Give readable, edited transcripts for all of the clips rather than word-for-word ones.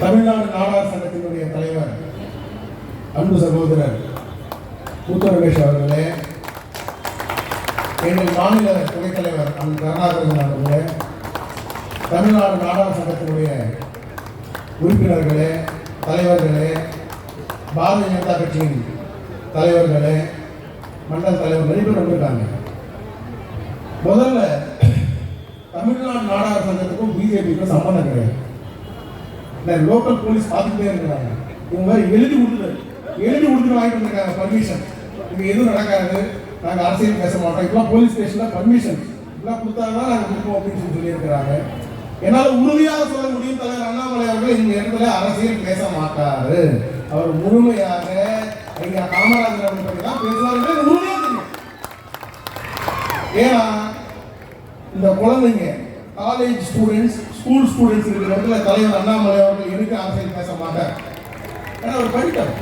தமிழ்நாடு நாடார் சங்கத்தினுடைய தலைவர் அன்பு சகோதரர் முத்து ரமேஷ் அவர்களே, எங்கள் மாநில துணைத் தலைவர் கருணாகரன் அவர்களே, தமிழ்நாடு நாடார் சங்கத்தினுடைய உறுப்பினர்களே, தலைவர்களே, பாரதிய ஜனதா கட்சியின் தலைவர்களே, மண்டல தலைவர் நிறைய பேர் வந்திருக்காங்க. முதல்ல தமிழ்நாடு நாடார் சங்கத்துக்கும் பிஜேபிக்கும் சம்பந்தம் கிடையாது. லோக்கல் போலீஸ் பார்த்துக்கிட்டே இருக்கிறாங்க. இவங்க மாதிரி எழுதி கொடுத்துட்டு வாங்கிட்டு வந்திருக்காங்க பர்மிஷன். இங்கே எதுவும் நடக்காது, நாங்கள் அரசியல் பேச மாட்டோம், இப்பெல்லாம் போலீஸ் ஸ்டேஷனில் பர்மிஷன் இப்பெல்லாம் கொடுத்தாதான் நாங்கள் கொடுப்போம் அப்படின்னு சொல்லியிருக்கிறாங்க. என்னால் உறுதியாக சொல்ல முடியும், தலைவர் அண்ணாமலை அவர்கள் இந்த இடத்துல அரசியல் பேச மாட்டாரு. அவர் முழுமையாக ஐயா காமராஜர் அவர்கள் பற்றி தான் பேசுவார்கள் உறுதியாக தெரியும். ஏன்னா இந்த குழந்தைங்க காலேஜ் ஸ்டூடெண்ட்ஸ், ஸ்கூல் ஸ்டூடெண்ட்ஸ் இருக்கிற இடத்துல தலைவர் அண்ணாமலை அவர்கள் எனக்கு அரசியல் பேச மாட்டார். ஏன்னா அவர் படித்தார்.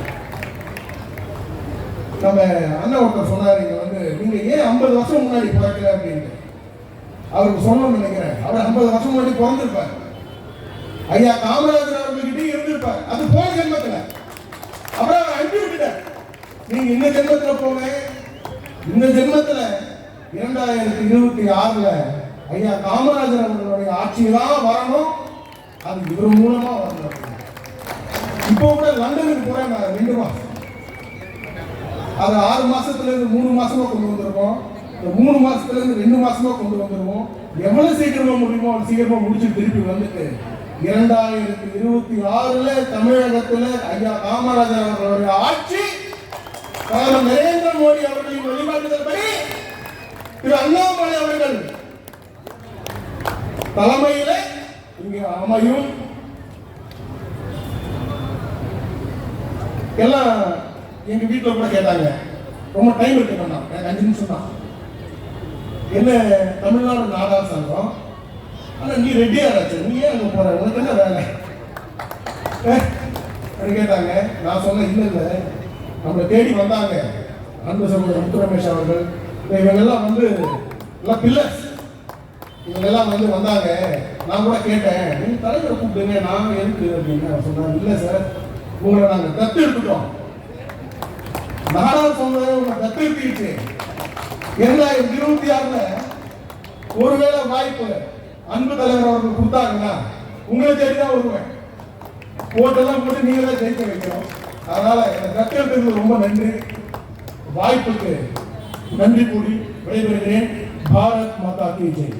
நம்ம அண்ணா ஒருத்தர் சொன்னார், இங்கே நீங்க ஏன் 50 வருஷம் முன்னாடி பிறக்கல அப்படின்னு அவருக்கு சொல்லணும்னு நினைக்கிறேன். அவர் 50 வருஷம் முன்னாடி பிறந்திருப்பார். ஐயா காமராஜர் அவர்கள்கிட்ட இருந்திருப்பார். அது போன ஜென்மத்தில். அப்புறம் அவர் அனுப்பி விட்டுட்டார். நீங்க இந்த ஜென்மத்தில் போங்க. இந்த ஜென்மத்தில் 2026 ஐயா காமராஜர் அவர்களுடைய ஆட்சி தான் வரணும். அது இவர் மூலமா வரணும். இப்போ கூட லண்டனுக்கு போறேன் 2 மாசம். அது 6 மாசத்துல இருந்து 3 மாசமா கொண்டு வந்திருக்கோம். 3 மாசத்துல இருந்து 2 மாசமா கொண்டு வந்துருவோம். எவ்வளவு சீக்கிரமா முடியுமோ அவ்வளவு சீக்கிரமா முடிச்சு திருப்பி வந்துட்டு 2026 தமிழகத்துல ஐயா காமராஜர் அவர்களுடைய ஆட்சி பிரதமர் நரேந்திர மோடி அவர்களின் வழிகாட்டுதல்படி திரு அண்ணாமலை அவர்கள் தலைமையில இங்க அமையும். எல்லாம் எங்க வீட்டுல கூட கேட்டாங்க, ரொம்ப டைம் எடுத்துக்கணும், எனக்கு 5 நிமிஷம் தான். என்ன தமிழ்நாடு நாடார் சங்கம், ஆனா நீ ரெட்டியாராச்சு, நீ ஏன் அங்க போற, உனக்கு என்ன வேலை கேட்டாங்க. நான் சொன்னேன், இல்ல இல்ல நம்மளை தேடி வந்தாங்க அன்பு சகோதரர் முத்து ரமேஷ் அவர்கள், இவங்கெல்லாம் எல்லாம் பில்லர்ஸ், இவங்கெல்லாம் வந்தாங்க. நான் கூட கேட்டேன், நீங்க தலைவரை கூப்பிடுங்க, நான் எதுக்கு அப்படின்னு சொன்னாங்க. இல்லை சார், உங்களை நாங்கள் தத்து எடுத்துட்டோம், நாடார் சொன்னதை உங்களை தத்து எடுத்துக்கிட்டு 2026 ஒருவேளை வாய்ப்பு அன்பு தலைவர் அவர்கள் கொடுத்தாங்கன்னா உங்களை தேடிதான் வருவேன். ஓட்டெல்லாம் போட்டு நீங்க தான் ஜெயிக்க வைக்கிறோம். அதனால இந்த தத்து எடுத்ததுக்கு ரொம்ப நன்றி. வாய்ப்புக்கு நன்றி கூடி விடைபெறுகிறேன். பாரத் மாதா கி ஜெய்.